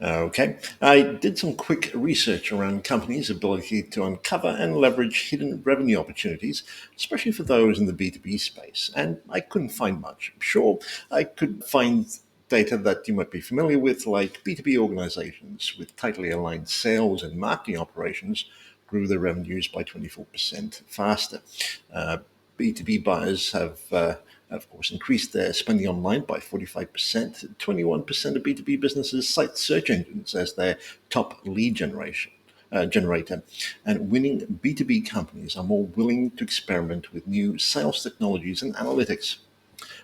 Okay, I did some quick research around companies' ability to uncover and leverage hidden revenue opportunities, especially for those in the B2B space, and I couldn't find much. Sure, I could find data that you might be familiar with, like B2B organizations with tightly aligned sales and marketing operations grew their revenues by 24% faster. Uh, B2B buyers have, of course, increased their spending online by 45%. 21% of B2B businesses cite search engines as their top lead generator. And winning B2B companies are more willing to experiment with new sales technologies and analytics.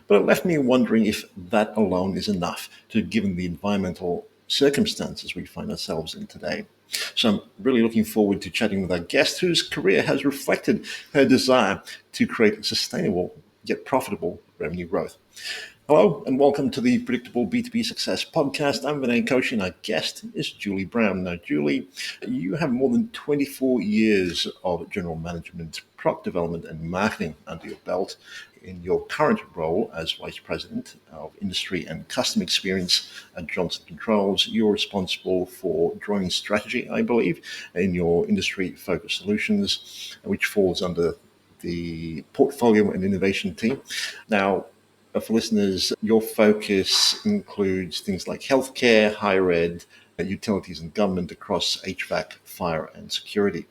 But it left me wondering if that alone is enough to given the environmental circumstances we find ourselves in today. So I'm really looking forward to chatting with our guest whose career has reflected her desire to create sustainable yet profitable revenue growth. Hello and welcome to the Predictable B2B Success podcast. I'm Vinay Koshi and our guest is Julie Brown. Now, Julie, you have more than 24 years of general management, product development, and marketing under your belt. In your current role as Vice President of Industry and Customer Experience at Johnson Controls, you're responsible for drawing strategy, I believe, in your industry-focused solutions, which falls under the portfolio and innovation team. Now, for listeners, your focus includes things like healthcare, higher ed, utilities and government across HVAC, fire, and security.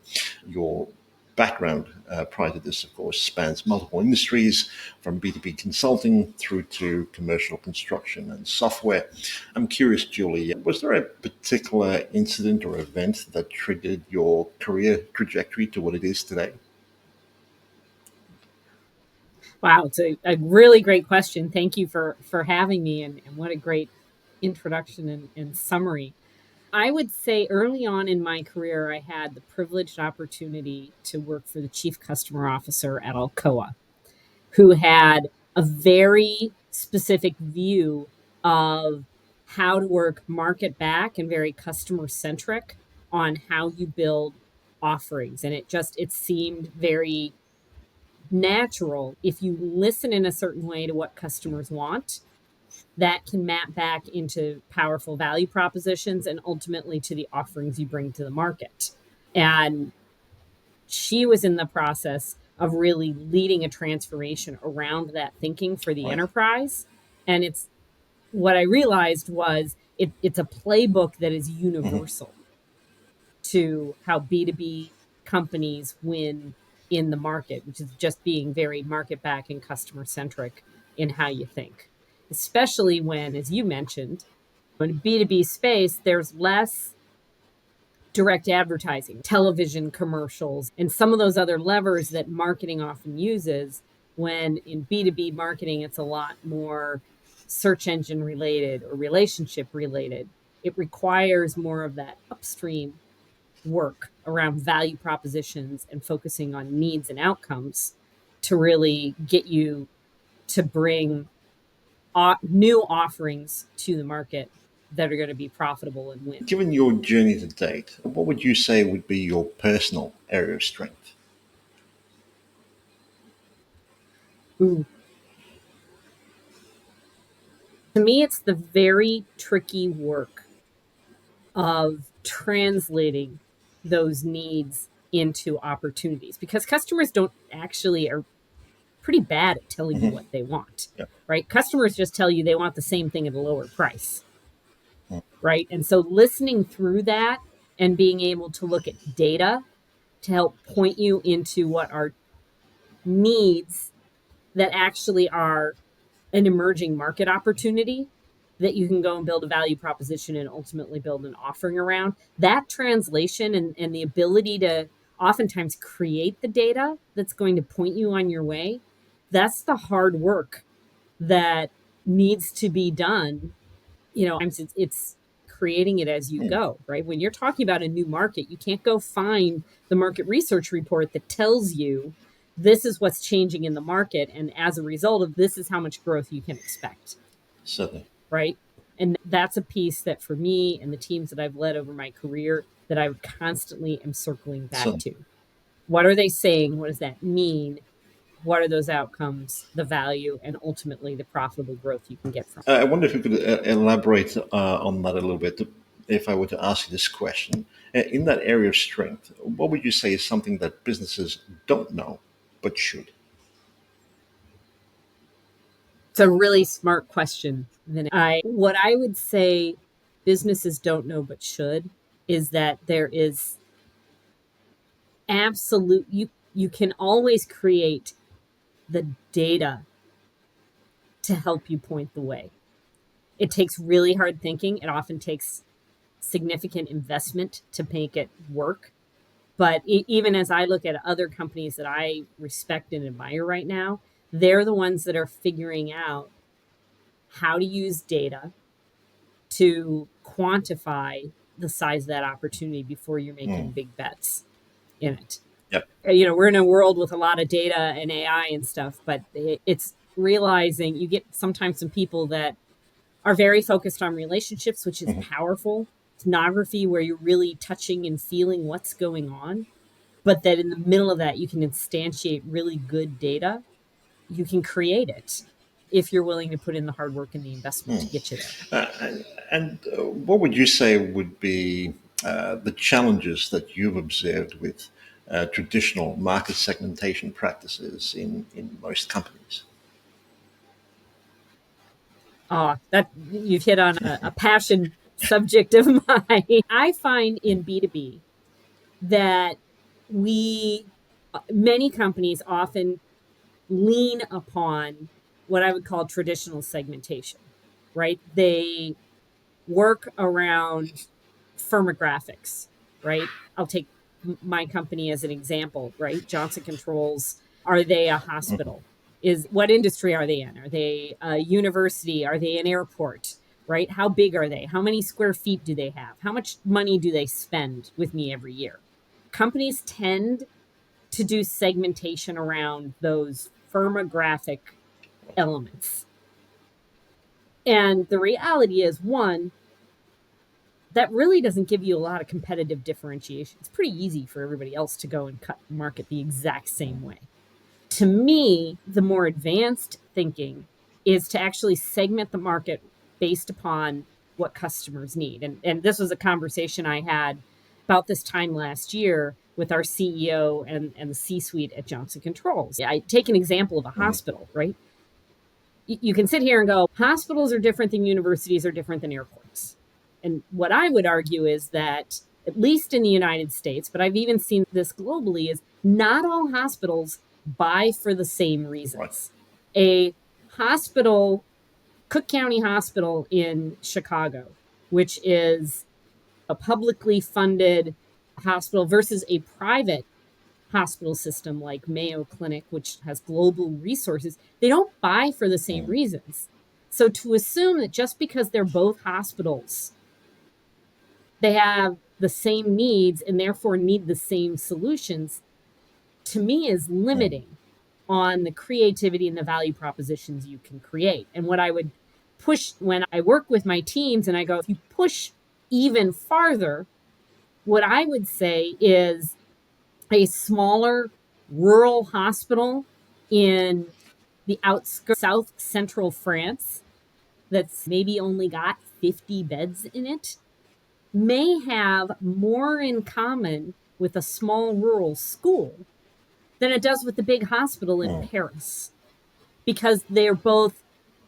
Your background prior to this, of course, spans multiple industries from B2B consulting through to commercial construction and software. I'm curious, Julie, was there a particular incident or event that triggered your career trajectory to what it is today? Wow, it's a really great question. Thank you for having me, and what a great introduction and summary. I would say early on in my career, I had the privileged opportunity to work for the chief customer officer at Alcoa, who had a very specific view of how to work market back and very customer centric on how you build offerings. And it seemed very natural if you listen in a certain way to what customers want, that can map back into powerful value propositions and ultimately to the offerings you bring to the market. And she was in the process of really leading a transformation around that thinking for the Right. enterprise. And it's what I realized was it's a playbook that is Mhm. universal to how B2B companies win in the market, which is just being very market back and customer centric in how you think. Especially when, as you mentioned, in a B2B space, there's less direct advertising, television commercials, and some of those other levers that marketing often uses. When in B2B marketing, it's a lot more search engine related or relationship related. It requires more of that upstream work around value propositions and focusing on needs and outcomes to really get you to bring new offerings to the market that are going to be profitable and win. Given your journey to date, what would you say would be your personal area of strength? Ooh. To me, it's the very tricky work of translating those needs into opportunities because customers don't actually are pretty bad at telling you Mhm. what they want, Yeah. right? Customers just tell you they want the same thing at a lower price, Mm. right? And so listening through that and being able to look at data to help point you into what are needs that actually are an emerging market opportunity that you can go and build a value proposition and ultimately build an offering around. That translation and the ability to oftentimes create the data that's going to point you on your way, that's the hard work that needs to be done. It's creating it as you Mm. go, right? When you're talking about a new market, you can't go find the market research report that tells you this is what's changing in the market. And as a result of this is how much growth you can expect, Certainly. right? And that's a piece that for me and the teams that I've led over my career that I constantly am circling back Certainly. to. What are they saying? What does that mean? What are those outcomes, the value, and ultimately the profitable growth you can get from it? I wonder if you could elaborate on that a little bit. if I were to ask you this question, in that area of strength, what would you say is something that businesses don't know but should? It's a really smart question. What I would say businesses don't know but should is that there is absolute you can always create the data to help you point the way. It takes really hard thinking. It often takes significant investment to make it work. But even as I look at other companies that I respect and admire right now, they're the ones that are figuring out how to use data to quantify the size of that opportunity before you're making Mm, big bets in it. yep. We're in a world with a lot of data and AI and stuff, but it's realizing you get sometimes some people that are very focused on relationships, which is Mhm. powerful. Ethnography, where you're really touching and feeling what's going on, but that in the middle of that, you can instantiate really good data. You can create it if you're willing to put in the hard work and the investment to get you there. And what would you say would be the challenges that you've observed with traditional market segmentation practices in most companies? That you've hit on a passion subject of mine. I find in B2B that we, many companies often lean upon what I would call traditional segmentation, right? They work around firmographics, right? I'll take my company as an example, right? Johnson Controls, are they a Mhm. hospital? Is what industry are they in? Are they a university? Are they an airport? Right? How big are they? How many square feet do they have? How much money do they spend with me every year? Companies tend to do segmentation around those firmographic elements. And the reality is, one, that really doesn't give you a lot of competitive differentiation. It's pretty easy for everybody else to go and cut market the exact same way. To me, the more advanced thinking is to actually segment the market based upon what customers need. And this was a conversation I had about this time last year with our CEO and the C suite at Johnson Controls. I take an example of a Mhm. hospital, right? You can sit here and go, hospitals are different than universities are different than airports. And what I would argue is that, at least in the United States, but I've even seen this globally, is not all hospitals buy for the same Right. reasons. A hospital, Cook County Hospital in Chicago, which is a publicly funded hospital versus a private hospital system like Mayo Clinic, which has global resources, they don't buy for the same Mm, reasons. So to assume that just because they're both hospitals, they have the same needs and therefore need the same solutions, to me is mm, limiting on the creativity and the value propositions you can create. And what I would push when I work with my teams and I go, if you push even farther, what I would say is a smaller rural hospital in the outskirts south central France that's maybe only got 50 beds in it may have more in common with a small rural school than it does with the big hospital in mm, Paris, because they're both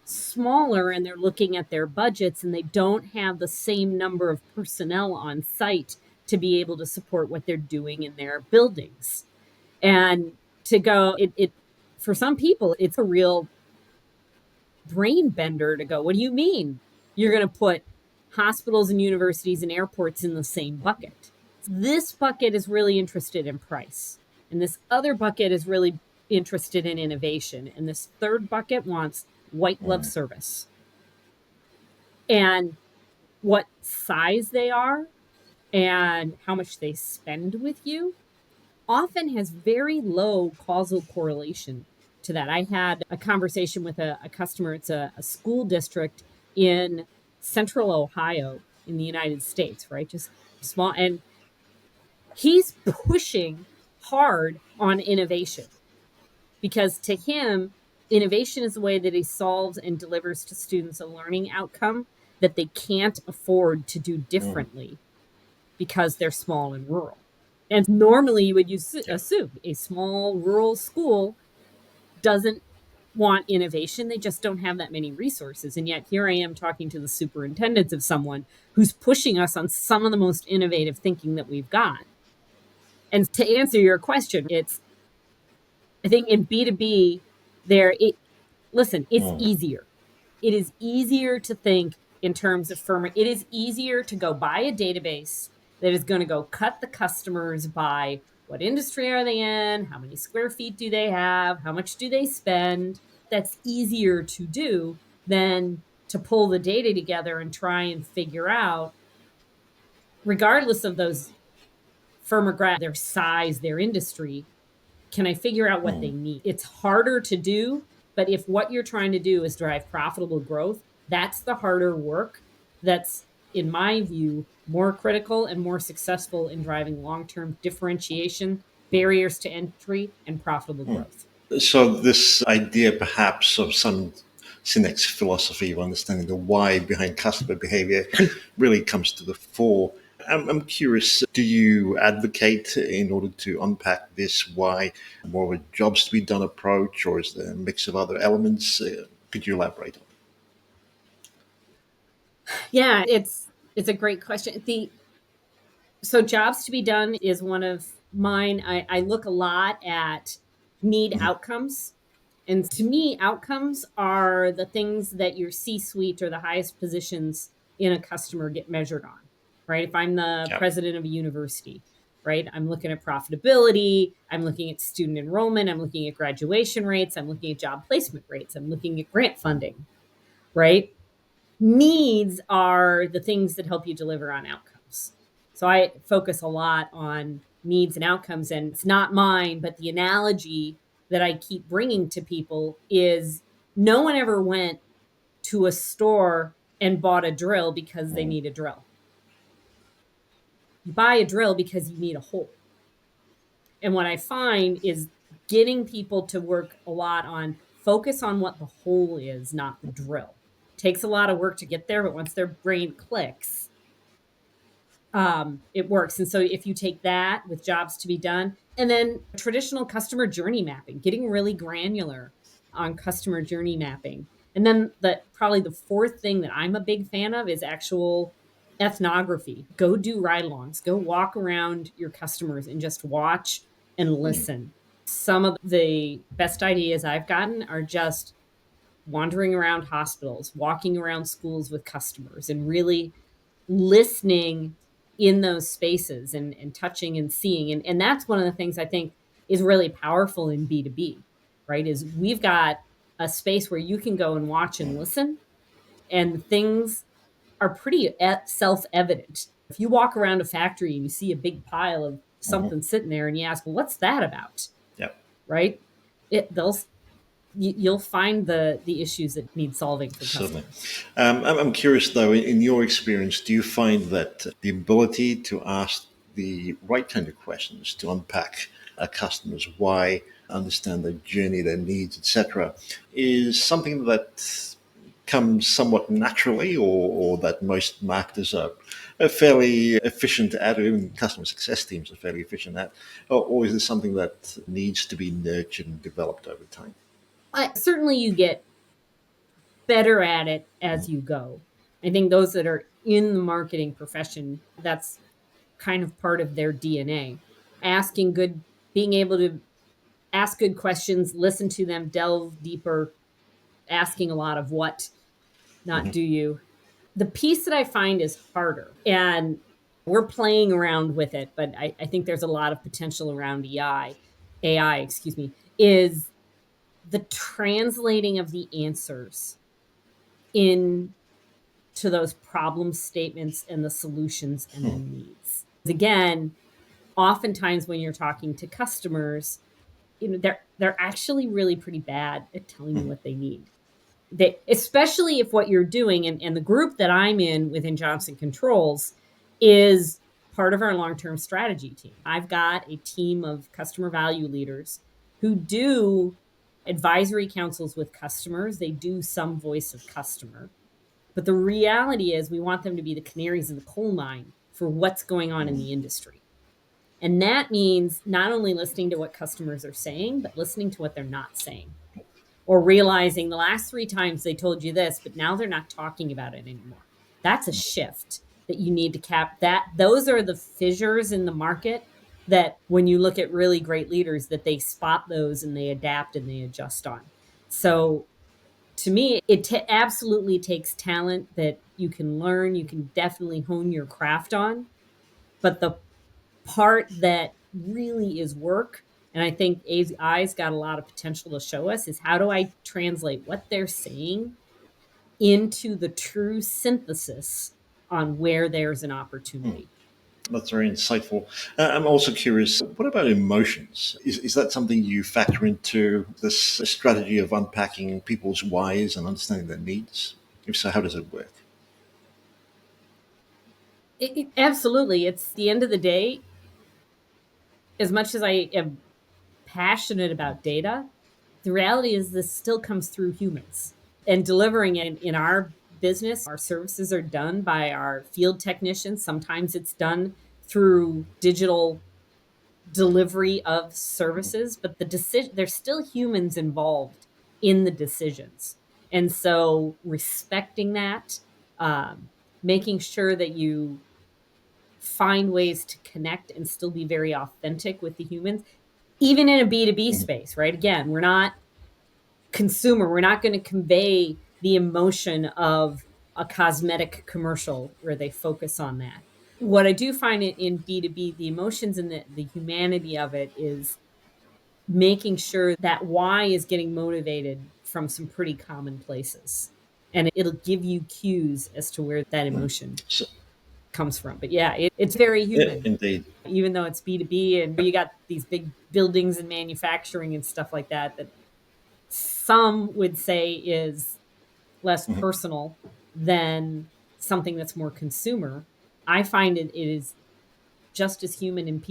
smaller and they're looking at their budgets and they don't have the same number of personnel on site to be able to support what they're doing in their buildings. And to go, it for some people, it's a real brain bender to go, what do you mean you're going to put hospitals and universities and airports in the same bucket? This bucket is really interested in price, and this other bucket is really interested in innovation, and this third bucket wants white glove mm, service. And what size they are and how much they spend with you often has very low causal correlation to that. I had a conversation with a customer. It's a school district in central Ohio in the United States, right? Just small. And he's pushing hard on innovation because to him, innovation is the way that he solves and delivers to students a learning outcome that they can't afford to do differently because they're small and rural. And normally you would Yeah. assume a small rural school doesn't want innovation. They just don't have that many resources. And yet here I am talking to the superintendents of someone who's pushing us on some of the most innovative thinking that we've got. And to answer your question, I think in B2B, listen, it's easier. It is easier to think in terms of firm. It is easier to go buy a database that is going to go cut the customers by what industry are they in, how many square feet do they have, how much do they spend. That's easier to do than to pull the data together and try and figure out, regardless of those firmographics, their size, their industry, can I figure out what they need? It's harder to do, but if what you're trying to do is drive profitable growth, that's the harder work. That's, in my view, more critical and more successful in driving long term differentiation, barriers to entry, and profitable growth. So this idea perhaps of some Sinek's philosophy of understanding the why behind customer behavior really comes to the fore. I'm curious, do you advocate in order to unpack this why more of a jobs to be done approach, or is there a mix of other elements? Could you elaborate on Yeah, it's a great question. The So jobs to be done is one of mine. I look a lot at need outcomes. And to me, outcomes are the things that your C suite or the highest positions in a customer get measured on, right? If I'm the it? president of a university, right, I'm looking at profitability, I'm looking at student enrollment, I'm looking at graduation rates, I'm looking at job placement rates, I'm looking at grant funding, right? Needs are the things that help you deliver on outcomes. So I focus a lot on needs and outcomes, and it's not mine, but the analogy that I keep bringing to people is no one ever went to a store and bought a drill because they need a drill. You buy a drill because you need a hole. And what I find is getting people to work a lot on focus on what the hole is, not the drill. Takes a lot of work to get there, but once their brain clicks, it works. And so if you take that with jobs to be done, and then traditional customer journey mapping, getting really granular on customer journey mapping. And then probably the fourth thing that I'm a big fan of is actual ethnography. Go do ride-alongs, go walk around your customers and just watch and listen. Some of the best ideas I've gotten are just wandering around hospitals, walking around schools with customers, and really listening in those spaces and touching and seeing. And that's one of the things I think is really powerful in B2B, right? Is we've got a space where you can go and watch and listen, and things are pretty self evident. If you walk around a factory and you see a big pile of something sitting there and you ask, well, what's that about? Yeah. Right? They'll you'll find the issues that need solving for Certainly. customers. I'm curious, though, in your experience, do you find that the ability to ask the right kind of questions to unpack a customer's why, understand their journey, their needs, etc., is something that comes somewhat naturally, or that most marketers are fairly efficient at, or even customer success teams are fairly efficient at, or is this something that needs to be nurtured and developed over time? Certainly, you get better at it as you go. I think those that are in the marketing profession, that's kind of part of their DNA. Asking good, being able to ask good questions, listen to them, delve deeper, asking a lot of what, not do you. The piece that I find is harder, and we're playing around with it, but I think there's a lot of potential around AI, excuse me, is the translating of the answers in to those problem statements and the solutions and the needs. Again, oftentimes when you're talking to customers, they're actually really pretty bad at telling you what they need. Especially if what you're doing, and the group that I'm in within Johnson Controls is part of our long-term strategy team. I've got a team of customer value leaders who do advisory councils with customers. They do some voice of customer. But the reality is we want them to be the canaries in the coal mine for what's going on in Mm. the industry. And that means not only listening to what customers are saying, but listening to what they're not saying, or realizing the last three times they told you this, but now they're not talking about it anymore. That's a shift that you need to cap. That those are the fissures in the market that when you look at really great leaders that they spot those and they adapt and they adjust on. So to me, it absolutely takes talent that you can learn, you can definitely hone your craft on, but the part that really is work, and I think AI's got a lot of potential to show us, is how do I translate what they're saying into the true synthesis on where there's an opportunity. That's very insightful. I'm also curious, what about emotions? Is that something you factor into this strategy of unpacking people's whys and understanding their needs? If so, how does it work? Absolutely. It's the end of the day, as much as I am passionate about data, the reality is this still comes through humans. And delivering it in our business, our services are done by our field technicians. Sometimes it's done through digital delivery of services, but the decision, there's still humans involved in the decisions. And so respecting that, um, making sure that you find ways to connect and still be very authentic with the humans, even in a B2B Mhm. space, right? Again, we're not consumer. We're not going to convey the emotion of a cosmetic commercial where they focus on that. What I do find it in B2B, the emotions and the humanity of it is making sure that why is getting motivated from some pretty common places. And it'll give you cues as to where that emotion So, comes from. But yeah, it's very yeah, human, indeed. even though it's B2B and you got these big buildings and manufacturing and stuff like that, that some would say is less Mhm. personal than something that's more consumer. I find it is just as human and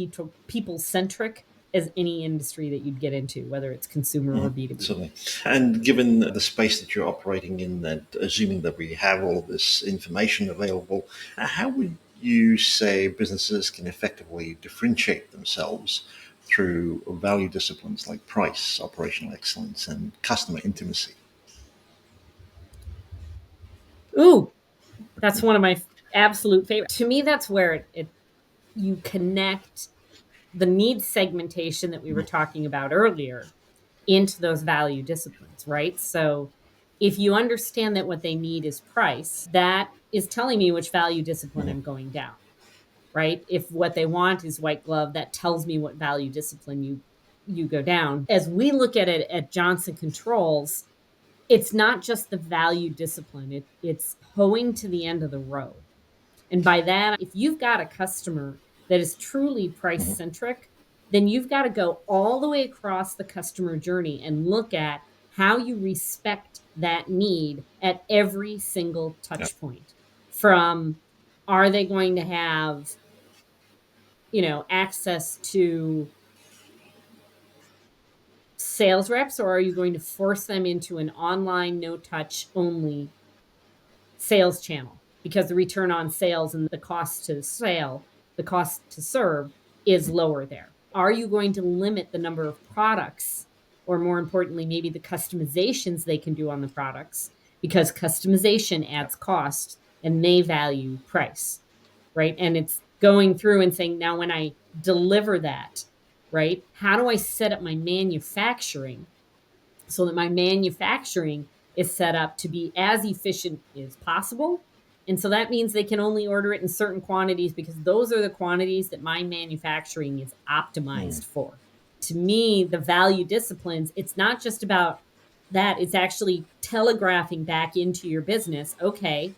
people centric as any industry that you'd get into, whether it's consumer or B2B. Certainly. And given the space that you're operating in, and assuming that we have all of this information available, how would you say businesses can effectively differentiate themselves through value disciplines like price, operational excellence, and customer intimacy? Ooh, that's one of my absolute favorite. To me, that's where you connect the need segmentation that we were talking about earlier into those value disciplines, right? So if you understand that what they need is price, that is telling me which value discipline I'm going down, right? If what they want is white glove, that tells me what value discipline you go down. As we look at it at Johnson Controls, it's not just the value discipline. It's hoeing to the end of the row. And by that, if you've got a customer that is truly price Mhm. centric, then you've got to go all the way across the customer journey and look at how you respect that need at every single Yeah. touch point. From are they going to have, access to sales reps, or are you going to force them into an online no touch only sales channel, because the return on sales and the cost to sale, the cost to serve is lower there. Are you going to limit the number of products, or more importantly, maybe the customizations they can do on the products, because customization Yeah. adds cost and they value price, right? And it's going through and saying, now when I deliver that, right, how do I set up my manufacturing so that my manufacturing is set up to be as efficient as possible. And so that means they can only order it in certain quantities because those are the quantities that my manufacturing is Mm. optimized for. To me, the value disciplines, it's not just about that, it's actually telegraphing back into your business. Okay,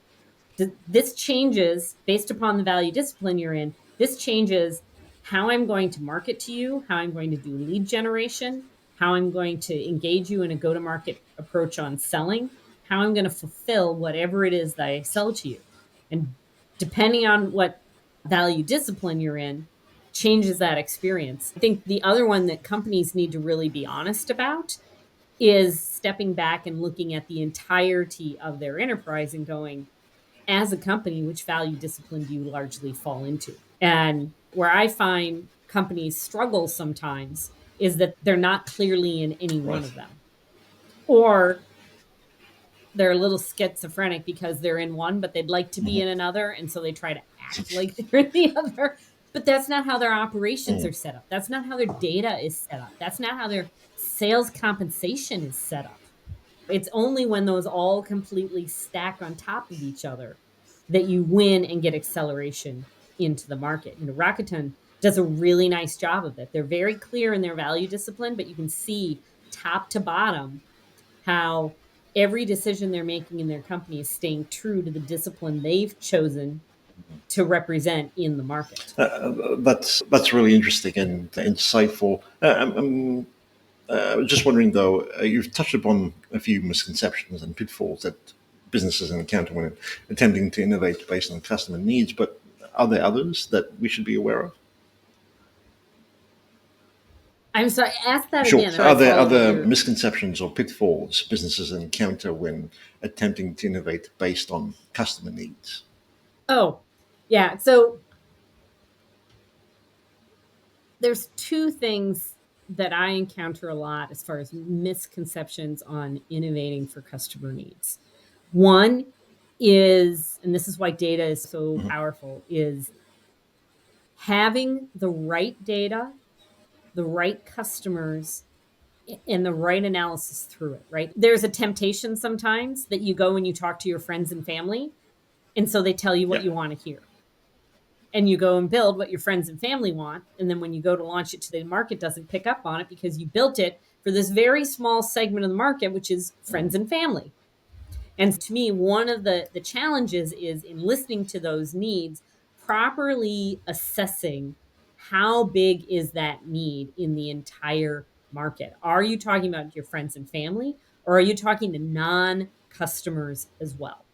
this changes based upon the value discipline you're in. This changes how I'm going to market to you, how I'm going to do lead generation, how I'm going to engage you in a go to market approach on selling, how I'm going to fulfill whatever it is that I sell to you. And depending on what value discipline you're in, changes that experience. I think the other one that companies need to really be honest about is stepping back and looking at the entirety of their enterprise and going, as a company, which value discipline do you largely fall into? And where I find companies struggle sometimes is that they're not clearly in any one Right. of them. Or they're a little schizophrenic because they're in one, but they'd like to be in Mhm. another. And so they try to act like they're in the other. But that's not how their operations Mm. are set up. That's not how their data is set up. That's not how their sales compensation is set up. It's only when those all completely stack on top of each other that you win and get acceleration into the market. Rakuten does a really nice job of it. They're very clear in their value discipline, but you can see top to bottom how every decision they're making in their company is staying true to the discipline they've chosen to represent in the market. That's really interesting and insightful. Just wondering though, you've touched upon a few misconceptions and pitfalls that businesses encounter when attempting to innovate based on customer needs, but are there others that we should be aware of? I'm sorry, ask that Sure. again, and So, I are there follow what other you're. misconceptions or pitfalls businesses encounter when attempting to innovate based on customer needs? Oh, yeah. So there's two things that I encounter a lot as far as misconceptions on innovating for customer needs. One is, and this is why data is so Mhm. powerful, is having the right data, the right customers, and the right analysis through it, right? There's a temptation sometimes that you go and you talk to your friends and family, and so they tell you what Yeah. you want to hear. And you go and build what your friends and family want. And then when you go to launch it to the market, doesn't pick up on it because you built it for this very small segment of the market, which is friends and family. And to me, one of the challenges is in listening to those needs, properly assessing how big is that need in the entire market. Are you talking about your friends and family, or are you talking to non customers as well?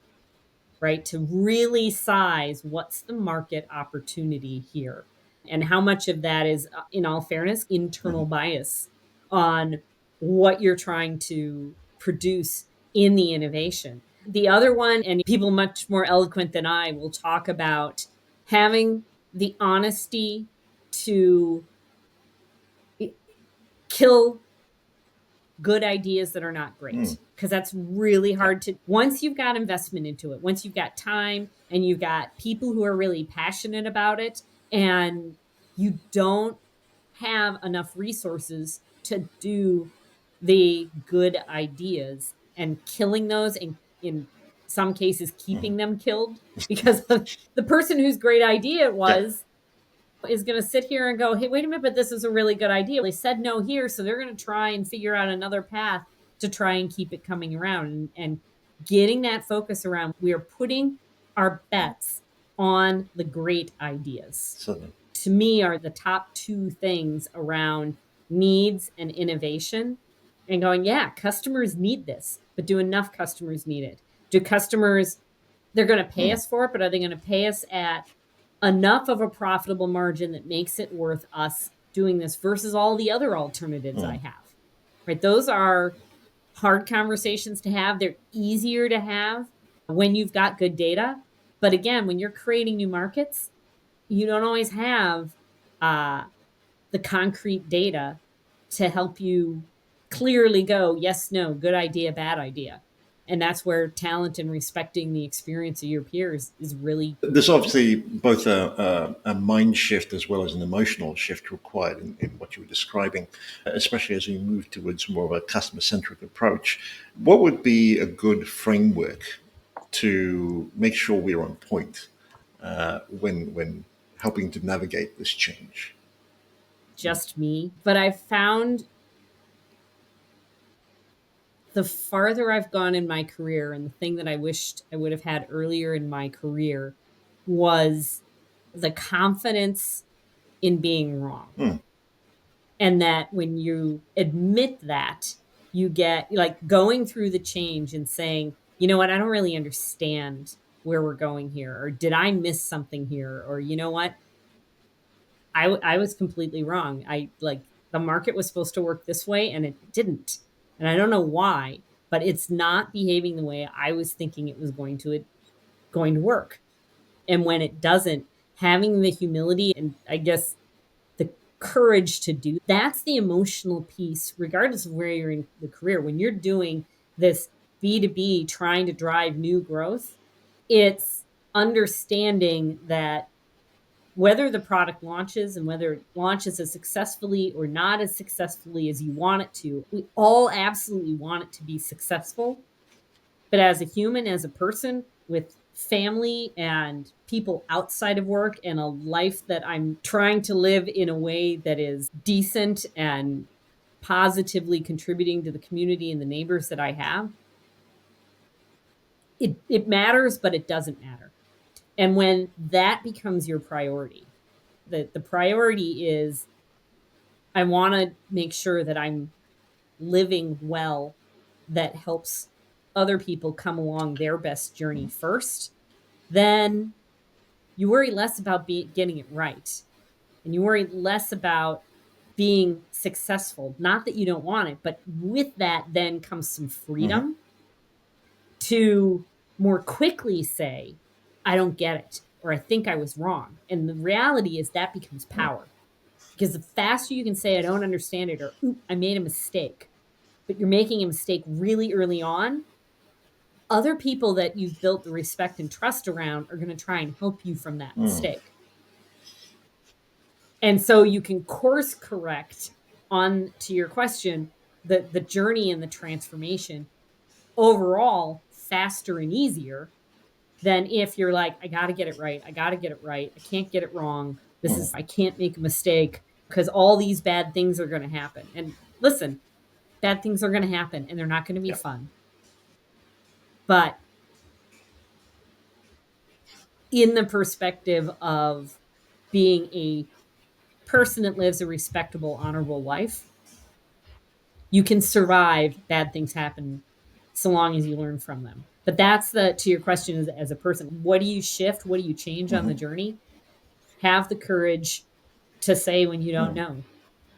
Right? To really size what's the market opportunity here and how much of that is, in all fairness, internal Mhm. bias on what you're trying to produce in the innovation. The other one, and people much more eloquent than I will talk about having the honesty to kill good ideas that are not Mm. great, because that's really Yeah. hard to, once you've got investment into it, once you've got time and you've got people who are really passionate about it, and you don't have enough resources to do the good ideas, and killing those, and in some cases Mhm. keeping them killed because the person whose great idea it Yeah. was is going to sit here and go, hey, wait a minute, but this is a really good idea. They said no here, so they're going to try and figure out another path to try and keep it coming around, and getting that focus around. We are putting our bets on the great ideas. Certainly. To me, are the top two things around needs and innovation. And going, yeah, customers need this, but do enough customers need it? Do customers, they're going to pay Mm. us for it, but are they going to pay us at enough of a profitable margin that makes it worth us doing this versus all the other alternatives I Mm. have? Right? Those are hard conversations to have. They're easier to have when you've got good data. But again, when you're creating new markets, you don't always have uh, the concrete data to help you clearly go, yes, no, good idea, bad idea. And that's where talent and respecting the experience of your peers is really There's key. obviously both a mind shift as well as an emotional shift required in what you were describing, especially as we move towards more of a customer centric approach. What would be a good framework to make sure we're on point when helping to navigate this change? Just me. But I've found the farther I've gone in my career, and the thing that I wished I would have had earlier in my career was the confidence in being wrong. Hmm. And that when you admit that, you get like going through the change and saying, you know what, I don't really understand where we're going here. Or did I miss something here? Or, you know what, I was completely wrong. I like the market was supposed to work this way and it didn't. And I don't know why, but it's not behaving the way I was thinking it was going to. going to work. And when it doesn't, having the humility and I guess the courage to do that's the emotional piece, regardless of where you're in the career. When you're doing this B2B, trying to drive new growth, it's understanding that whether the product launches and whether it launches as successfully or not as successfully as you want it to, we all absolutely want it to be successful. But as a human, as a person with family and people outside of work and a life that I'm trying to live in a way that is decent and positively contributing to the community and the neighbors that I have, it matters, but it doesn't matter. And when that becomes your priority, the priority is I want to make sure that I'm living well that helps other people come along their best journey first, then you worry less about getting it right. And you worry less about being successful. Not that you don't want it, but with that then comes some Hmm. freedom to more quickly say, I don't get it, or I think I was wrong. And the reality is that becomes power. Because the faster you can say, I don't understand it, or I made a mistake, but you're making a mistake really early on, other people that you've built the respect and trust around are going to try and help you from that mistake. And so you can course correct on to your question, the journey and the transformation overall faster and easier than if you're like, I got to get it right. I got to get it right. I can't get it wrong. I can't make a mistake because all these bad things are going to happen. And listen, bad things are going to happen and they're not going to be Yeah. fun. But in the perspective of being a person that lives a respectable, honorable life, you can survive bad things happen so long as you learn from them. But that's the to your question as a person, what do you shift? What do you change on the Hmm. journey? Have the courage to say when you don't know,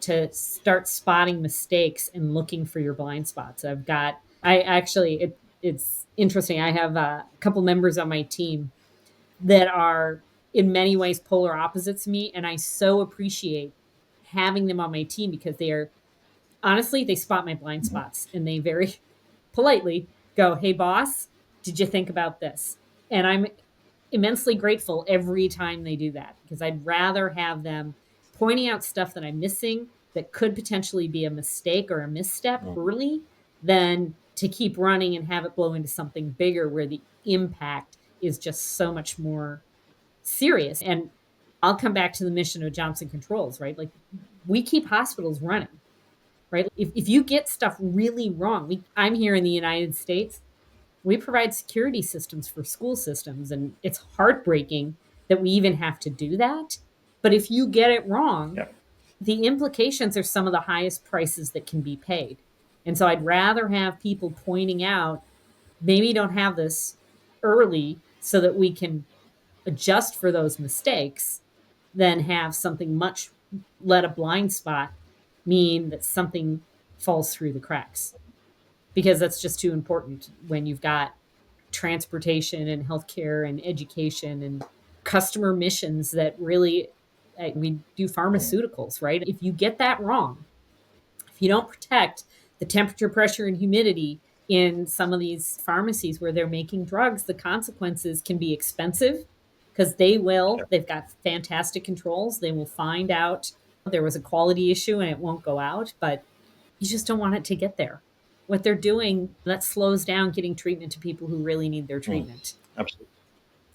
to start spotting mistakes and looking for your blind spots. I actually, it's interesting. I have a couple members on my team that are in many ways polar opposites to me. And I so appreciate having them on my team because they are honestly, they spot my blind spots and they very politely go, Hey, boss, did you think about this? And I'm immensely grateful every time they do that because I'd rather have them pointing out stuff that I'm missing that could potentially be a mistake or a misstep early than to keep running and have it blow into something bigger where the impact is just so much more serious. And I'll come back to the mission of Johnson Controls, right? Like we keep hospitals running, right? If you get stuff really wrong, I'm here in the United States, we provide security systems for school systems, and it's heartbreaking that we even have to do that. But if you get it wrong, Yeah. the implications are some of the highest prices that can be paid. And so I'd rather have people pointing out, maybe you don't have this early so that we can adjust for those mistakes than have something much let a blind spot mean that something falls through the cracks because that's just too important when you've got transportation and healthcare and education and customer missions that really we do pharmaceuticals, right? If you get that wrong, if you don't protect the temperature, pressure, and humidity in some of these pharmacies where they're making drugs, the consequences can be expensive because they've got fantastic controls. They will find out there was a quality issue and it won't go out, but you just don't want it to get there. What they're doing, that slows down getting treatment to people who really need their treatment. Absolutely.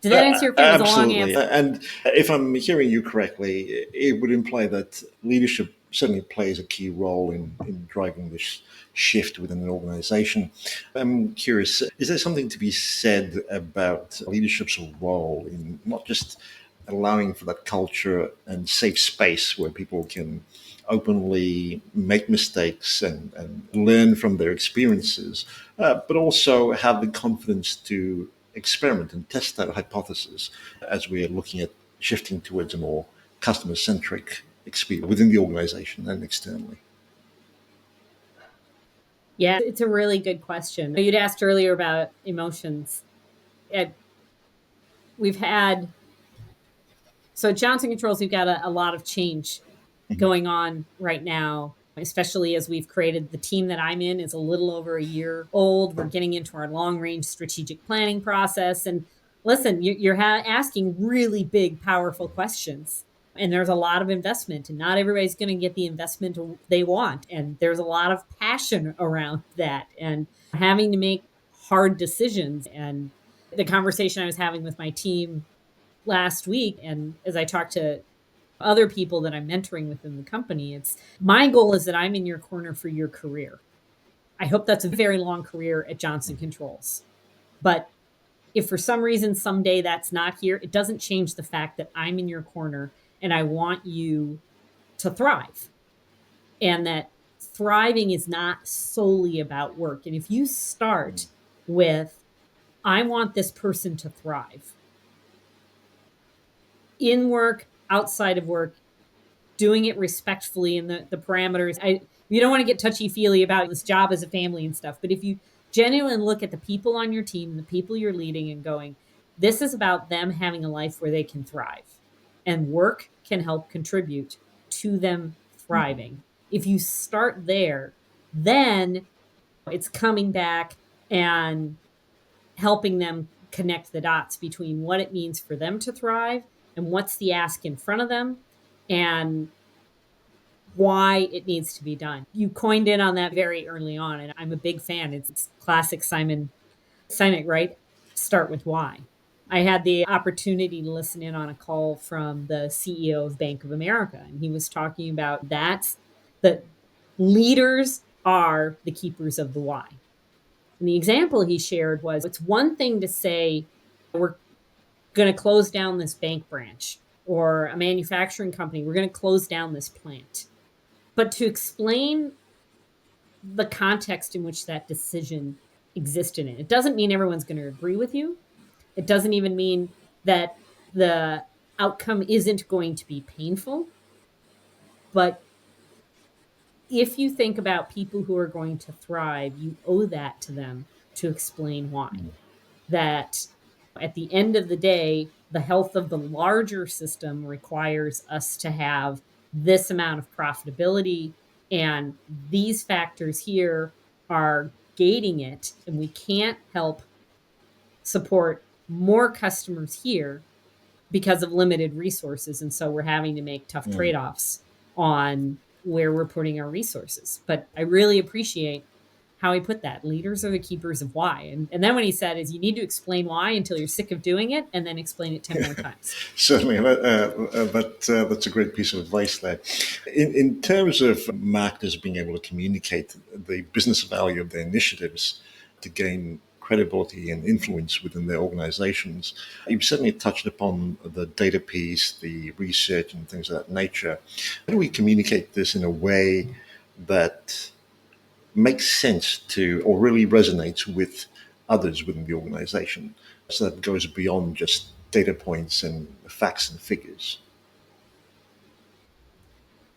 Did that answer your question? It was a long Absolutely. answer. And if I'm hearing you correctly, it would imply that leadership certainly plays a key role in driving this shift within an organization. I'm curious, is there something to be said about leadership's role in not just allowing for that culture and safe space where people can openly make mistakes and learn from their experiences, but also have the confidence to experiment and test that hypothesis as we're looking at shifting towards a more customer centric experience within the organization and externally? Yeah, it's a really good question. You'd asked earlier about emotions. we've had, so at Johnson Controls, we've got a lot of change Mhm. going on right now, especially as we've created the team that I'm in is a little over a year old. We're getting into our long range strategic planning process. And listen, you're asking really big, powerful questions. And there's a lot of investment, and not everybody's going to get the investment they want. And there's a lot of passion around that, and having to make hard decisions. And the conversation I was having with my team last week, and as I talked to other people that I'm mentoring within the company, it's my goal is that I'm in your corner for your career. I hope that's a very long career at Johnson Controls. But if for some reason someday that's not here, it doesn't change the fact that I'm in your corner and I want you to thrive. And that thriving is not solely about work. And if you start with, I want this person to thrive in work, outside of work, doing it respectfully in the parameters. You don't want to get touchy feely about this job as a family and stuff. But if you genuinely look at the people on your team, the people you're leading, and going, this is about them having a life where they can thrive, and work can help contribute to them thriving. If you start there, then it's coming back and helping them connect the dots between what it means for them to thrive and what's the ask in front of them, and why it needs to be done. You coined in on that very early on, and I'm a big fan. It's classic Simon Sinek, right? Start with why. I had the opportunity to listen in on a call from the CEO of Bank of America, and he was talking about that leaders are the keepers of the why. And the example he shared was, it's one thing to say, we're going to close down this bank branch, or a manufacturing company, we're going to close down this plant. But to explain the context in which that decision existed in, it doesn't mean everyone's going to agree with you. It doesn't even mean that the outcome isn't going to be painful. But if you think about people who are going to thrive, you owe that to them to explain why. That at the end of the day, the health of the larger system requires us to have this amount of profitability, and these factors here are gating it, and we can't help support more customers here because of limited resources. And so we're having to make tough Mm. trade-offs on where we're putting our resources. But I really appreciate how he put that. Leaders are the keepers of why. And then when he said is, you need to explain why until you're sick of doing it, and then explain it 10 more times. Certainly, that's a great piece of advice there. In terms of marketers being able to communicate the business value of their initiatives to gain credibility and influence within their organizations, you've certainly touched upon the data piece, the research, and things of that nature. How do we communicate this in a way that makes sense to or really resonates with others within the organization, so that it goes beyond just data points and facts and figures?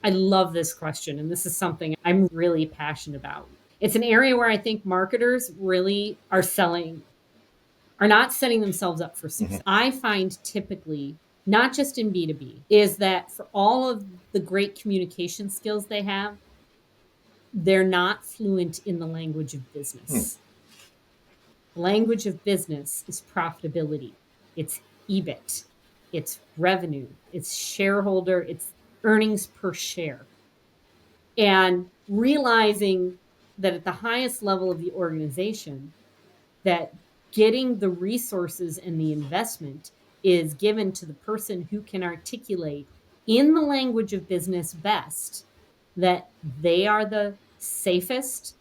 I love this question. And this is something I'm really passionate about. It's an area where I think marketers really are not setting themselves up for Mhm. success. I find typically, not just in B2B, is that for all of the great communication skills they have, they're not fluent in the language of Hmm. business. The language of business is profitability, it's EBIT, it's revenue, it's shareholder, it's earnings per share. And realizing that at the highest level of the organization, that getting the resources and the investment is given to the person who can articulate in the language of business best, that they are the safest,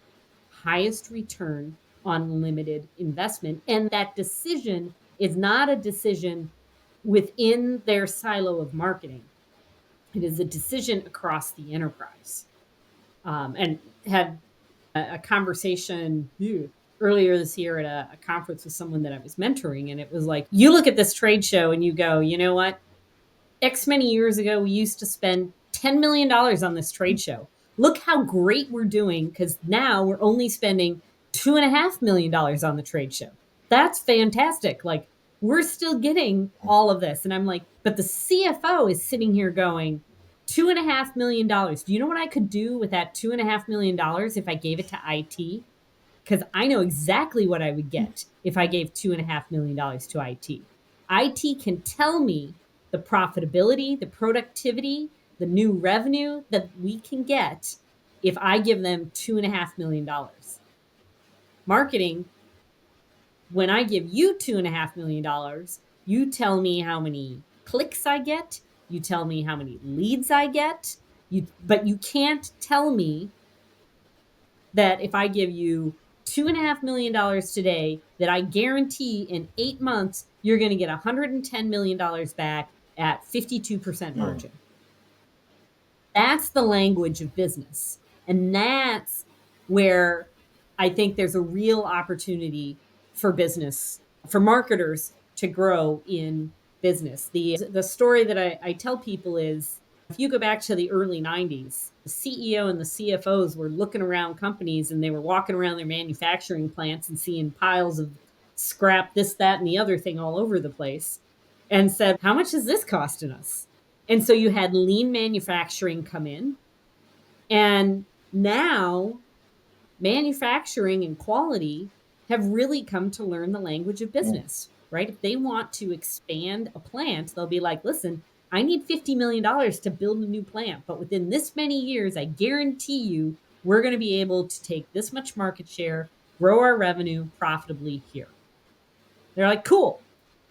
highest return on limited investment. And that decision is not a decision within their silo of marketing, it is a decision across the enterprise. And had a conversation earlier this year at a conference with someone that I was mentoring. And it was like, you look at this trade show and you go, you know what? X many years ago, we used to spend $10 million on this trade show. Look how great we're doing, because now we're only spending $2.5 million on the trade show. That's fantastic. Like, we're still getting all of this. And I'm like, but the CFO is sitting here going, $2.5 million. Do you know what I could do with that $2.5 million if I gave it to IT? Because I know exactly what I would get if I gave $2.5 million to IT. IT can tell me the profitability, the productivity, the new revenue that we can get if I give them $2.5 million. Marketing, when I give you $2.5 million, you tell me how many clicks I get, you tell me how many leads I get, but you can't tell me that if I give you $2.5 million today, that I guarantee in 8 months you're going to get $110 million back at 52% Mm. margin. That's the language of business. And that's where I think there's a real opportunity for business, for marketers to grow in business. The story that I tell people is, if you go back to the early 90s, the CEO and the CFOs were looking around companies and they were walking around their manufacturing plants and seeing piles of scrap, this, that, and the other thing all over the place, and said, how much is this costing us? And so you had lean manufacturing come in. And now manufacturing and quality have really come to learn the language of Mm. business, right? If they want to expand a plant, they'll be like, listen, I need $50 million to build a new plant. But within this many years, I guarantee you, we're going to be able to take this much market share, grow our revenue profitably here. They're like, cool,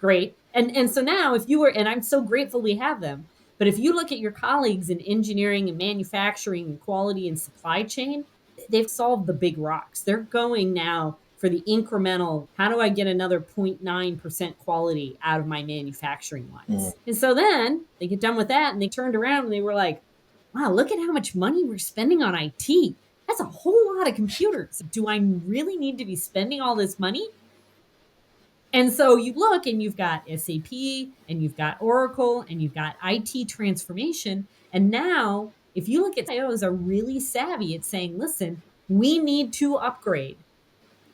great. And so now if you were, and I'm so grateful we have them, but if you look at your colleagues in engineering and manufacturing and quality and supply chain, they've solved the big rocks. They're going now for the incremental, how do I get another 0.9% quality out of my manufacturing Mm. lines? And so then they get done with that and they turned around and they were like, wow, look at how much money we're spending on IT. That's a whole lot of computers. Do I really need to be spending all this money? And so you look and you've got SAP and you've got Oracle and you've got IT transformation. And now, if you look at CIOs are really savvy at saying, listen, we need to upgrade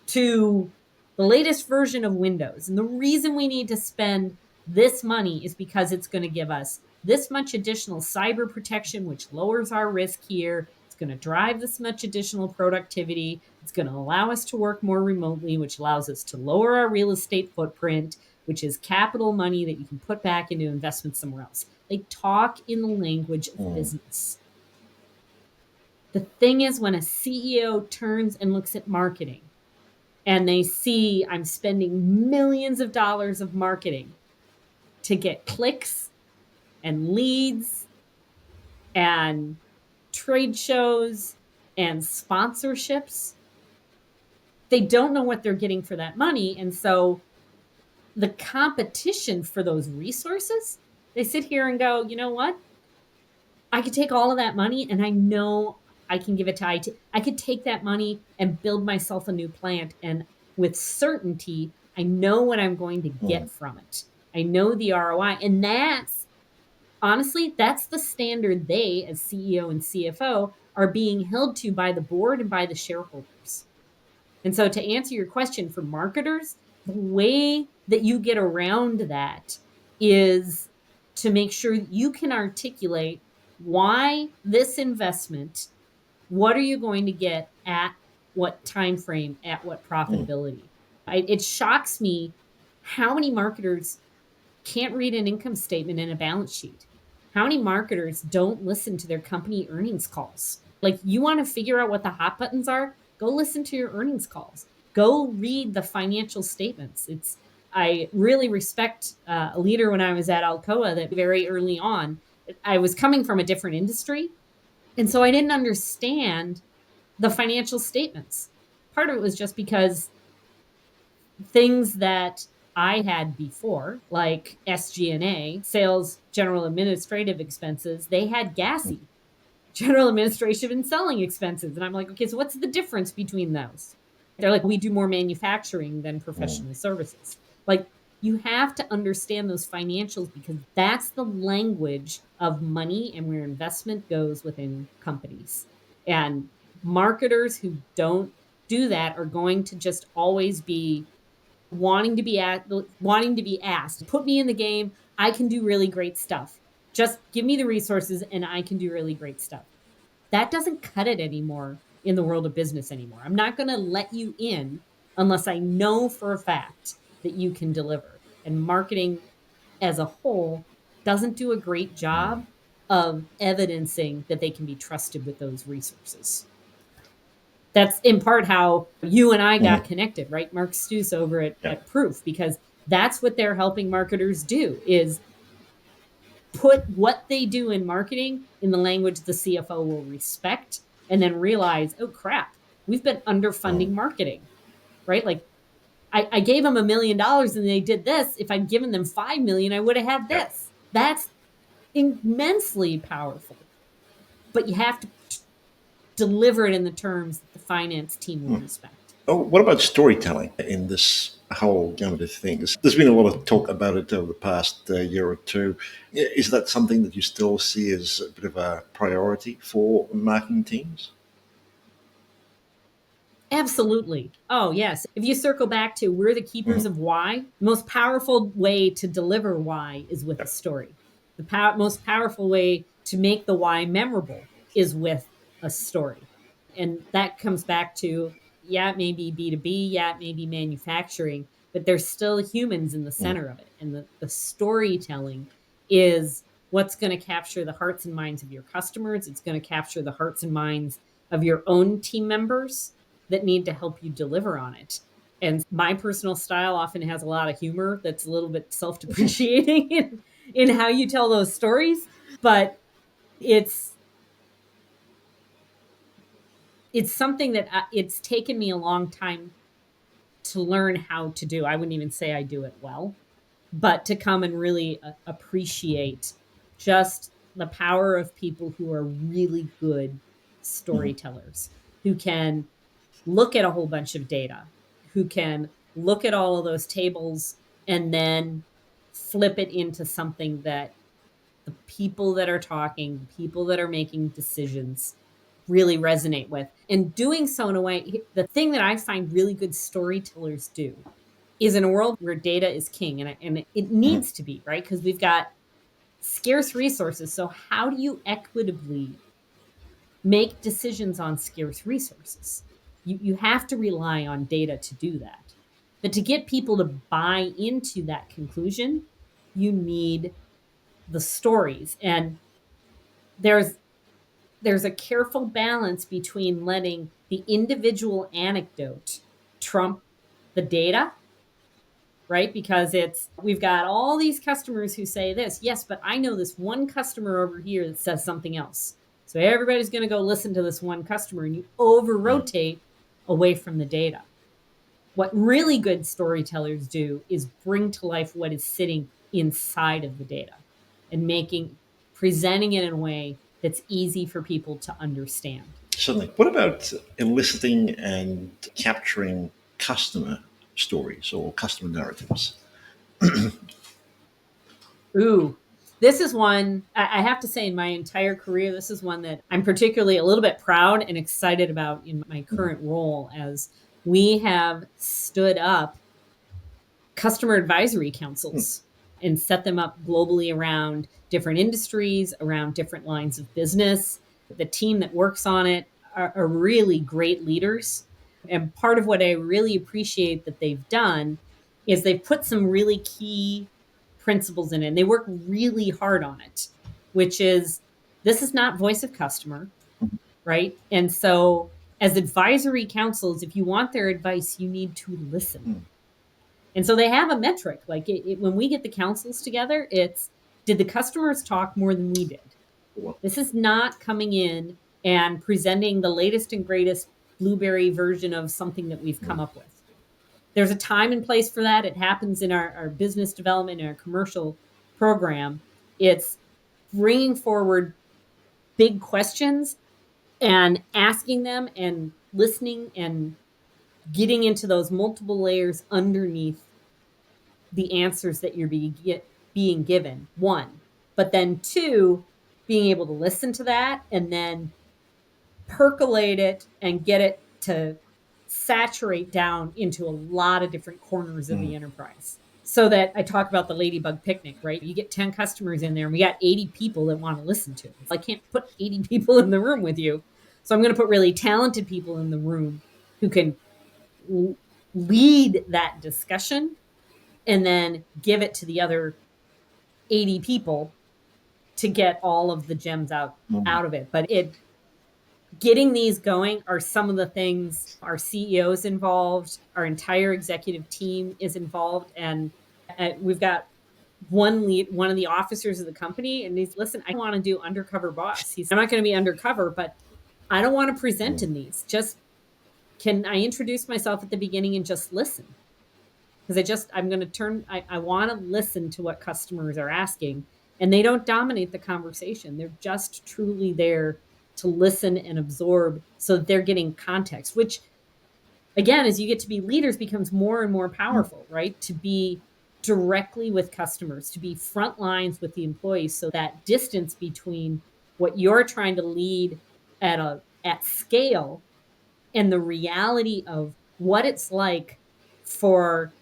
to the latest version of Windows. And the reason we need to spend this money is because it's going to give us this much additional cyber protection, which lowers our risk here. It's going to drive this much additional productivity. It's going to allow us to work more remotely, which allows us to lower our real estate footprint, which is capital money that you can put back into investment somewhere else. They talk in the language of Mm. business. The thing is, when a CEO turns and looks at marketing, and they see I'm spending millions of dollars of marketing to get clicks and leads and trade shows and sponsorships, they don't know what they're getting for that money. And so the competition for those resources, they sit here and go, you know what? I could take all of that money and I know I can give it to IT. I could take that money and build myself a new plant. And with certainty, I know what I'm going to Mm. get from it. I know the ROI. And that's honestly, that's the standard they, as CEO and CFO, are being held to by the board and by the shareholders. And so, to answer your question for marketers, the way that you get around that is to make sure you can articulate why this investment, what are you going to get at what time frame, at what Mm. profitability. It shocks me how many marketers can't read an income statement and a balance sheet. How many marketers don't listen to their company earnings calls? Like, you want to figure out what the hot buttons are? Go listen to your earnings calls. Go read the financial statements. I really respect a leader when I was at Alcoa that very early on, I was coming from a different industry. And so I didn't understand the financial statements. Part of it was just because things that I had before, like SG&A, sales, general administrative expenses, they had GASI, general administration and selling expenses. And I'm like, okay, so what's the difference between those? They're like, we do more manufacturing than Mm. professional services. Like, you have to understand those financials because that's the language of money and where investment goes within companies. And marketers who don't do that are going to just always be wanting to be asked, put me in the game. I can do really great stuff. Just give me the resources and I can do really great stuff. That doesn't cut it anymore in the world of business anymore. I'm not going to let you in unless I know for a fact that you can deliver. And marketing as a whole doesn't do a great job of evidencing that they can be trusted with those resources. That's in part how you and I got Mhm. connected, right? Mark Stuess over Yeah. at Proof, because that's what they're helping marketers do is put what they do in marketing in the language the CFO will respect and then realize, oh crap, we've been underfunding Mm. marketing, right? Like I gave them $1 million and they did this. If I'd given them 5 million, I would have had Yeah. this. That's immensely powerful, but you have to deliver it in the terms that the finance team will respect. Oh, what about storytelling in this whole gamut of things? There's been a lot of talk about it over the past year or two. Is that something that you still see as a bit of a priority for marketing teams? Absolutely. Oh, yes. If you circle back to we're the keepers Mhm. of why, the most powerful way to deliver why is with Yeah. a story. The most powerful way to make the why memorable is with a story. And that comes back to, yeah, it may be B2B, yeah, it may be manufacturing, but there's still humans in the Mhm. center of it. And the storytelling is what's going to capture the hearts and minds of your customers. It's going to capture the hearts and minds of your own team members that need to help you deliver on it. And my personal style often has a lot of humor that's a little bit self depreciating in how you tell those stories. But it's it's something that it's taken me a long time to learn how to do. I wouldn't even say I do it well, but to come and really appreciate just the power of people who are really good Mhm. storytellers, who can look at a whole bunch of data, who can look at all of those tables and then flip it into something that the people that are talking, the people that are making decisions really resonate with. And doing so in a way, the thing that I find really good storytellers do is in a world where data is king, and it Mhm. needs to be, right? Because we've got scarce resources. So, how do you equitably make decisions on scarce resources? You have to rely on data to do that. But to get people to buy into that conclusion, you need the stories. And there's there's a careful balance between letting the individual anecdote trump the data, right? Because we've got all these customers who say this, yes, but I know this one customer over here that says something else. So everybody's going to go listen to this one customer and you over Mhm. rotate away from the data. What really good storytellers do is bring to life what is sitting inside of the data and presenting it in a way that's easy for people to understand. Certainly. What about eliciting and capturing customer stories or customer narratives? Ooh, this is one I have to say in my entire career, this is one that I'm particularly a little bit proud and excited about in my Mhm. current role as we have stood up customer advisory Mm. councils and set them up globally around different industries, around different lines of business. The team that works on it are really great leaders. And part of what I really appreciate that they've done is they've put some really key principles in it. And they work really hard on it, which is this is not voice of customer, right? And so, as advisory councils, if you want their advice, you need to listen. Mm. And so they have a metric. Like when we get the councils together, it's did the customers talk more than we did? Well, This is not coming in and presenting the latest and greatest blueberry version of something that we've come mm. up with. There's a time and place for that. It happens in our business development and our commercial program. It's bringing forward big questions and asking them and listening and getting into those multiple layers underneath the answers that being given, one. But then two, being able to listen to that and then percolate it and get it to saturate down into a lot of different corners of Mm. the enterprise. So that I talk about the ladybug picnic, right? You get 10 customers in there and we got 80 people that want to listen to it. I can't put 80 people in the room with you. So I'm going to put really talented people in the room who can lead that discussion and then give it to the other 80 people to get all of the gems Mm. out of it. But it getting these going are some of the things our CEOs involved, our entire executive team is involved, and we've got one of the officers of the company, and he's listen. I want to do undercover boss. I'm not going to be undercover, but I don't want to present Mm. in these. Just can I introduce myself at the beginning and just listen? Because I'm going to I want to listen to what customers are asking, and they don't dominate the conversation. They're just truly there to listen and absorb so that they're getting context, which again, as you get to be leaders, becomes more and more Mm. powerful, right? To be directly with customers, to be front lines with the employees. So that distance between what you're trying to lead at scale and the reality of what it's like for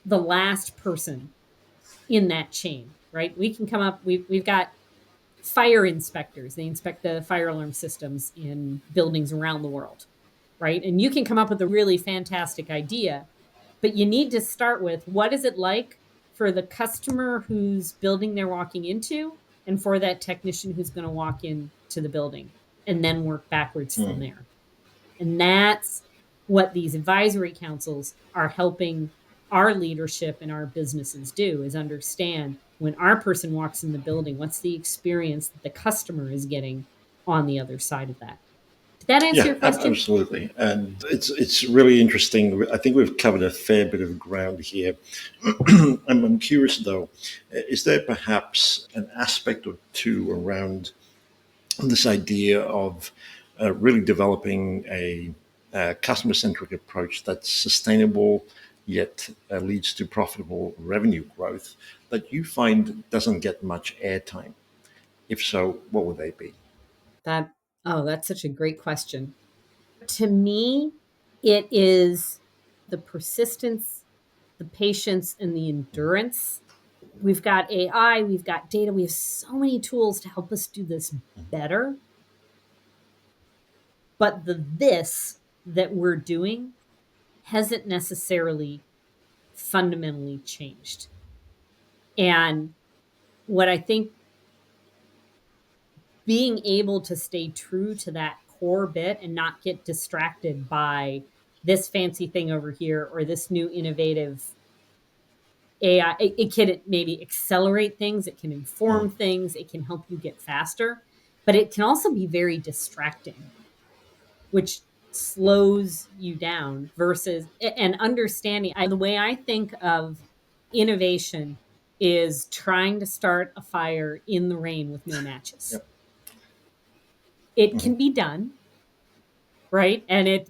the last person in that chain, right? We can come up, we've got fire inspectors. They inspect the fire alarm systems in buildings around the world, right? And you can come up with a really fantastic idea, but you need to start with what is it like for the customer whose building they're walking into and for that technician who's going to walk into the building and then work backwards from Mm. there. And that's what these advisory councils are helping our leadership and our businesses do is understand when our person walks in the building, what's the experience that the customer is getting on the other side of that. Did that answer Yeah, your question? absolutely, and it's really interesting. I think we've covered a fair bit of ground here. I'm curious though, is there perhaps an aspect or two around this idea of really developing a customer-centric approach that's sustainable yet leads to profitable revenue growth that you find doesn't get much airtime? If so, what would they be? That oh, that's such a great question. To me, it is the persistence, the patience, and the endurance. We've got AI, we've got data, we have so many tools to help us do this better. But the this that we're doing hasn't necessarily fundamentally changed. And what I think being able to stay true to that core bit and not get distracted by this fancy thing over here or this new innovative AI, it can maybe accelerate things, it can Mm. inform things, it can help you get faster, but it can also be very distracting, which slows you down versus and understanding. The way I think of innovation is trying to start a fire in the rain with no matches. Yep. It Mhm. can be done, right? And if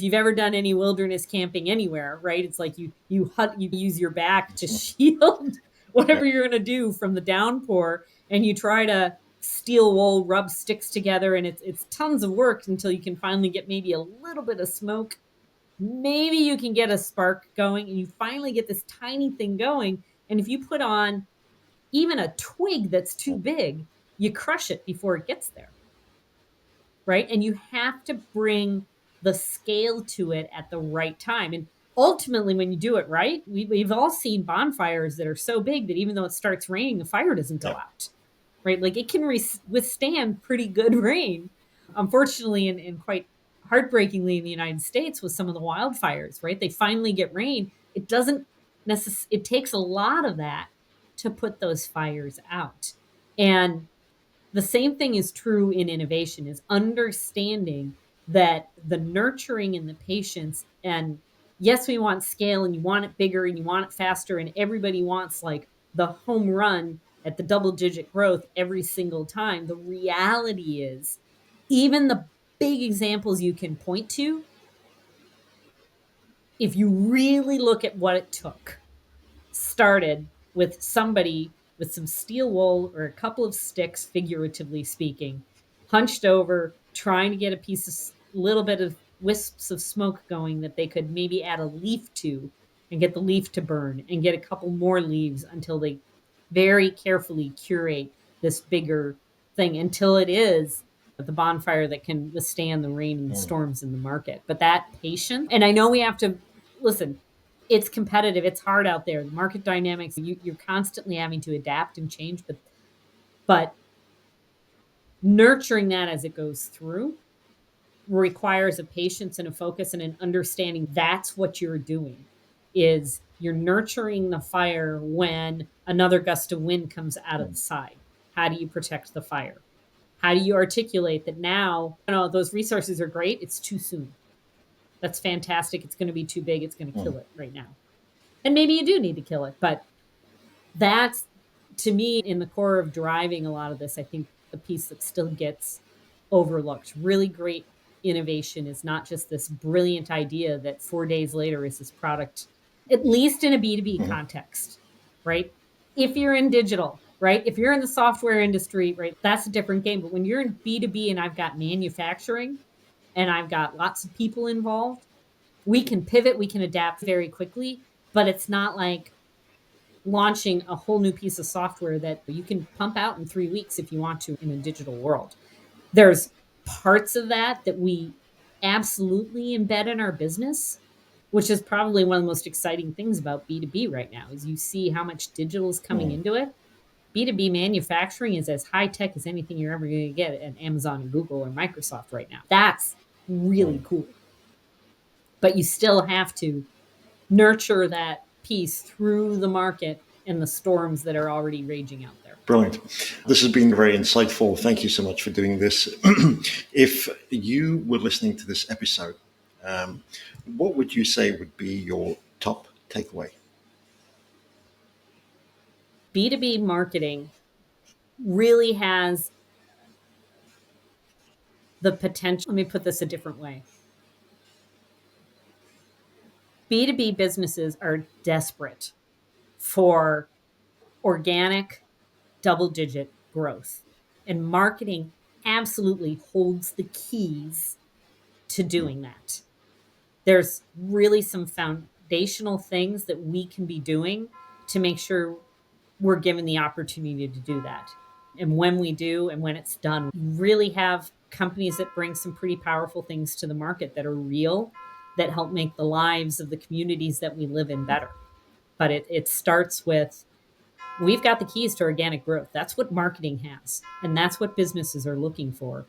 you've ever done any wilderness camping anywhere, right? It's like you use your back to shield Yeah. whatever you're going to do from the downpour, and you try to steel wool rub sticks together, and it's tons of work until you can finally get maybe a little bit of smoke. Maybe you can get a spark going, and you finally get this tiny thing going. And if you put on even a twig that's too big, you crush it before it gets there, right? And you have to bring the scale to it at the right time. And ultimately, when you do it right, we've all seen bonfires that are so big that even though it starts raining, the fire doesn't go Yeah. out, right? Like it can withstand pretty good rain. Unfortunately, and quite heartbreakingly in the United States with some of the wildfires, right? They finally get rain. It doesn't it takes a lot of that to put those fires out. And the same thing is true in innovation is understanding that the nurturing and the patience and yes we want scale and you want it bigger and you want it faster and everybody wants like the home run at the double digit growth every single time. The reality is even the big examples you can point to, if you really look at what it took, started with somebody with some steel wool or a couple of sticks, figuratively speaking, hunched over, trying to get a little bit of wisps of smoke going that they could maybe add a leaf to and get the leaf to burn and get a couple more leaves until they very carefully curate this bigger thing until it is the bonfire that can withstand the rain and the Mm, storms in the market. But that patience, and I know we have to listen, it's competitive, it's hard out there. The market dynamics, you're constantly having to adapt and change, but nurturing that as it goes through requires a patience and a focus and an understanding that's what you're doing is you're nurturing the fire when another gust of wind comes out of the mm, side. How do you protect the fire? How do you articulate that now, those resources are great, it's too soon. That's fantastic, it's going to be too big, it's going to mm, kill it right now. And maybe you do need to kill it, but that's, to me, in the core of driving a lot of this, I think the piece that still gets overlooked. Really great innovation is not just this brilliant idea that 4 days later is this product, at least in a B2B mm, context, right? If you're in digital, right? If you're in the software industry, right, that's a different game. But when you're in B2B and I've got manufacturing and I've got lots of people involved, we can pivot, we can adapt very quickly, but it's not like launching a whole new piece of software that you can pump out in 3 weeks if you want to in a digital world. There's parts of that that we absolutely embed in our business, which is probably one of the most exciting things about B2B right now is you see how much digital is coming mm. into it. B2B manufacturing is as high tech as anything you're ever going to get at Amazon and Google or Microsoft right now. That's really Mm. cool. But you still have to nurture that piece through the market and the storms that are already raging out there. Brilliant. This has been very insightful. Thank you so much for doing this. If you were listening to this episode, um, what would you say would be your top takeaway? B2B marketing really has the potential. Let me put this a different way. B2B businesses are desperate for organic double digit growth, and marketing absolutely holds the keys to Mm, doing that. There's really some foundational things that we can be doing to make sure we're given the opportunity to do that. And when we do, and when it's done, we really have companies that bring some pretty powerful things to the market that are real, that help make the lives of the communities that we live in better. But it starts with we've got the keys to organic growth. That's what marketing has. And that's what businesses are looking for.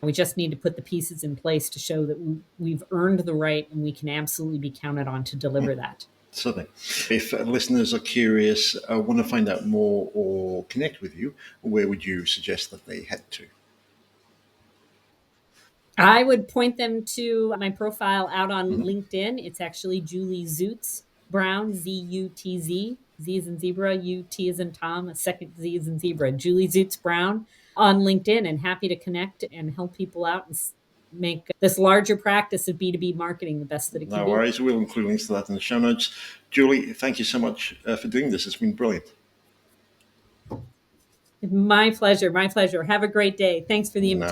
We just need to put the pieces in place to show that we've earned the right and we can absolutely be counted on to deliver that. certainly. If listeners are curious, want to find out more or connect with you, where would you suggest that they head to? I would point them to my profile out on Mhm. LinkedIn. It's actually Julie Zutz Brown, Zutz. Z is in zebra, U T is in Tom, a second Z is in zebra. Julie Zutz Brown on LinkedIn, and happy to connect and help people out and make this larger practice of B2B marketing the best that it can No be. worries. We'll include links to that in the show notes. Julie, thank you so much for doing this. It's been brilliant. My pleasure. My pleasure. Have a great day. Thanks for the No invitation.